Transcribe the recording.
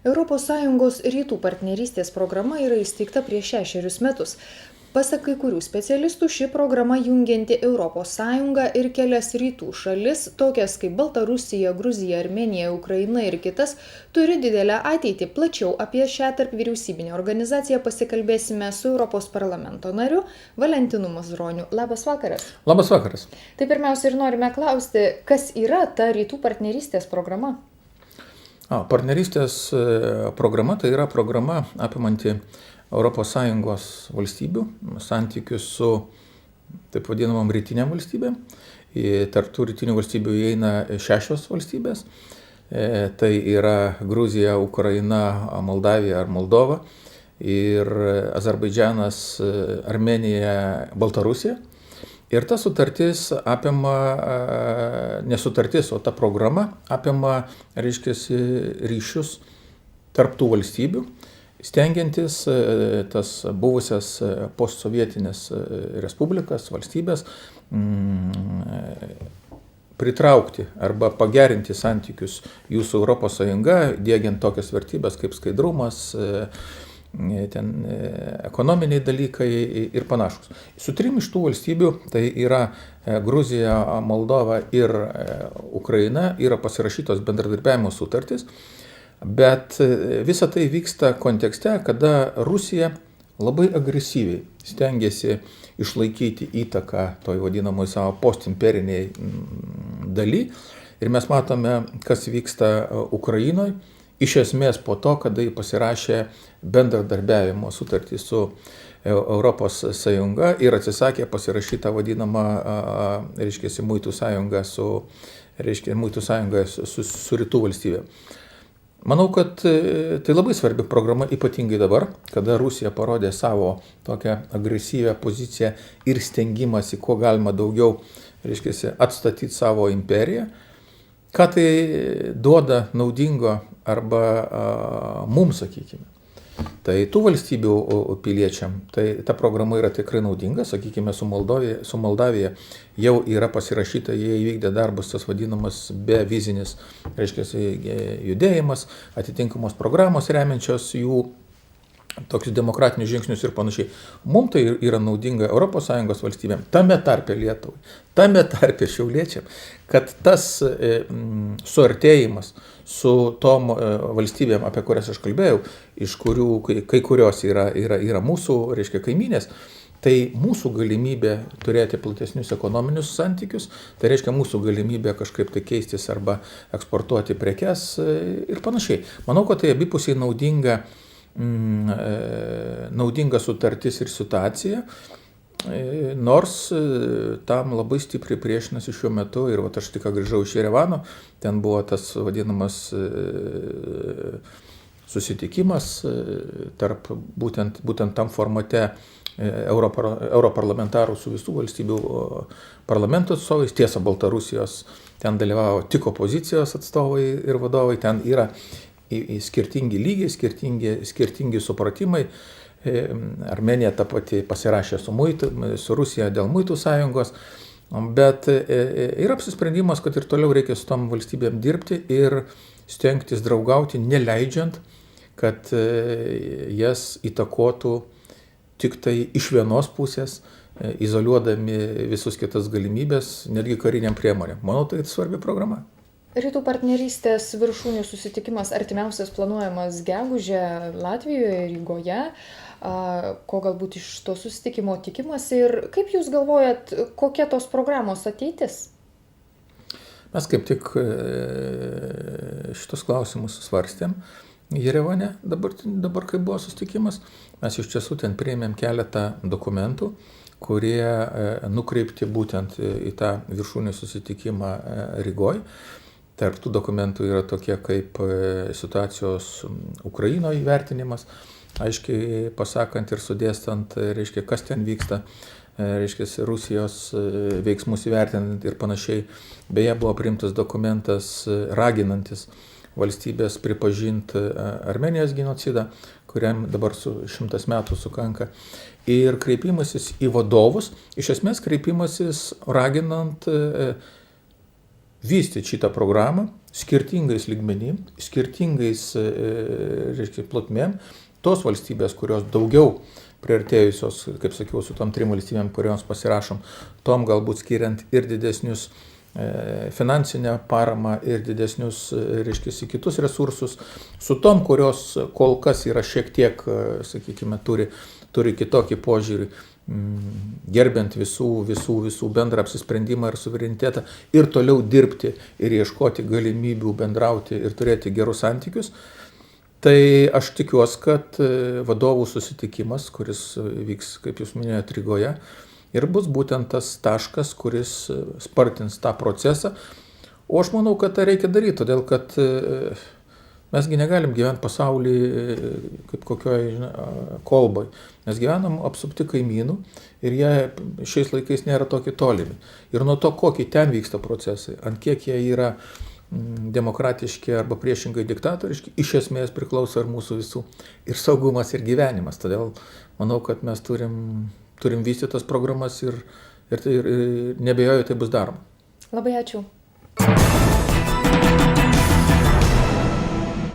ES rytų partnerystės programa yra įsteigta prieš 6 metus. Pasak kai kurių specialistų, ši programa jungianti ES ir kelias rytų šalis, tokias kaip Baltarusija, Gruzija, Armėnija, Ukraina ir kitas, turi didelę ateitį. Plačiau apie šią tarpvyriausybinę organizaciją pasikalbėsime su Europos parlamento nariu Valentinu Mazuroniu. Labas vakaras. Labas vakaras. Tai pirmiausia ir norime klausti, kas yra ta rytų partnerystės programa? Partnerystės programa tai yra programa apimanti ES valstybių santykius su taip vadinamom rytiniam valstybėm. Tarp tų rytinių valstybių įeina 6 valstybės. Tai yra Gruzija, Ukraina, Moldavija ar Moldova ir Azerbaidžanas, Armėnija, Baltarusija. Ir ta sutartis apima, nesutartis, o ta programa apima, ryšius tarp tų valstybių, stengiantis tas buvusias postsovietinės respublikas, valstybės pritraukti arba pagerinti santykius jų su Europos Sąjunga, diegiant tokias vertybės kaip skaidrumas, ekonominiai dalykai ir panašus. Su 3 iš tų valstybių, tai yra Gruzija, Moldova ir Ukraina, yra pasirašytos bendradarbiavimo sutartys, bet visa tai vyksta kontekste, kada Rusija labai agresyviai stengiasi išlaikyti įtaką toj vadinamoj savo postimperiniai daly. Ir mes matome, kas vyksta Ukrainoje. Iš esmės po to, kada jį pasirašė bendradarbiavimo sutartį su Europos Sąjunga ir atsisakė pasirašyti vadinamą, muitų sąjungą su rytų valstybė. Manau, kad tai labai svarbi programa, ypatingai dabar, kada Rusija parodė savo tokią agresyvią poziciją ir stengimąsi, kuo galima daugiau, atstatyti savo imperiją. Ką tai duoda naudingo arba mums, sakykime. Tai tų valstybių piliečiam, tai ta programa yra tikrai naudinga, sakykime, su Moldavija jau yra pasirašyta, jie įvykdė darbus, tas vadinamas bevizinis, judėjimas, atitinkamos programos remiančios jų tokius demokratinius žingsnius ir panašiai. Mums tai yra naudinga ES valstybėm, tame tarpe Lietuvai, tame tarpe šiauliečiam, kad tas suartėjimas su tom valstybėm, apie kurias aš kalbėjau, iš kurių kai kurios yra mūsų, kaimynės, tai mūsų galimybė turėti platesnius ekonominius santykius, tai reiškia mūsų galimybė kažkaip tai keistis arba eksportuoti prekes ir panašiai. Manau, kad tai abipusiai naudinga sutartis ir situacija, nors tam labai stipriai priešinasi šiuo metu ir aš tik grįžau iš Jerevano, ten buvo tas vadinamas susitikimas tarp būtent tam formate europarlamentarų su visų valstybių parlamento atstovais, tiesa Baltarusijos, ten dalyvavo tik opozicijos atstovai ir vadovai, ten yra skirtingi lygiai, skirtingi supratimai. Armėnija ta pati pasirašė su Rusija dėl muitų sąjungos, bet yra apsisprendimas, kad ir toliau reikia su tom valstybėm dirbti ir stengtis draugauti, neleidžiant, kad jas įtakotų tik tai iš vienos pusės, izoliuodami visus kitas galimybės, netgi kariniam priemonėm. Manau, tai svarbi programa. Rytų partnerystės viršūnių susitikimas artimiausias planuojamas gegužę Latvijoje, Rygoje. Ko galbūt iš to susitikimo tikimasi ir kaip jūs galvojat, kokia tos programos ateitis? Mes kaip tik šitos klausimus svarstėm Jerevane, dabar kai buvo susitikimas. Mes iš tiesų ten priėmėm keletą dokumentų, kurie nukreipti būtent į tą viršūnių susitikimą Rygoj. Tarp tų dokumentų yra tokie kaip situacijos Ukrainoje įvertinimas, aiškiai pasakant ir sudėstant, kas ten vyksta, Rusijos veiksmus įvertinant ir panašiai. Beje, buvo priimtas dokumentas raginantis valstybės pripažinti Armėnijos genocidą, kuriam dabar 100 metų sukanka. Ir kreipimasis į vadovus, iš esmės kreipimasis raginant vystyti šitą programą skirtingais lygmenim, skirtingais reiškia, plotmėm. Tos valstybės, kurios daugiau priartėjusios, kaip sakiau, su tom 3 valstybėm, kurioms pasirašom, tom galbūt skiriant ir didesnius finansinę paramą ir didesnius, reiškia, kitus resursus, su tom, kurios kol kas yra šiek tiek, sakykime, turi kitokį požiūrį, gerbiant visų bendrą apsisprendimą ir suverenitetą ir toliau dirbti ir ieškoti galimybių bendrauti ir turėti gerus santykius. Tai aš tikiuosi, kad vadovų susitikimas, kuris vyks, kaip jūs minėjote, Rygoje, ir bus būtent tas taškas, kuris spartins tą procesą. O aš manau, kad tą reikia daryti, todėl kad mesgi negalim gyventi pasaulyje kaip kokioj kolboj. Mes gyvenam apsupti kaimynų ir jie šiais laikais nėra tokie tolimi. Ir nuo to, kokie ten vyksta procesai, ant kiek jie yra demokratiški arba priešingai diktatoriški, iš esmės priklauso ir mūsų visų ir saugumas, ir gyvenimas. Todėl manau, kad mes turim vystyti tas programas ir nebejoju, tai bus daroma. Labai ačiū.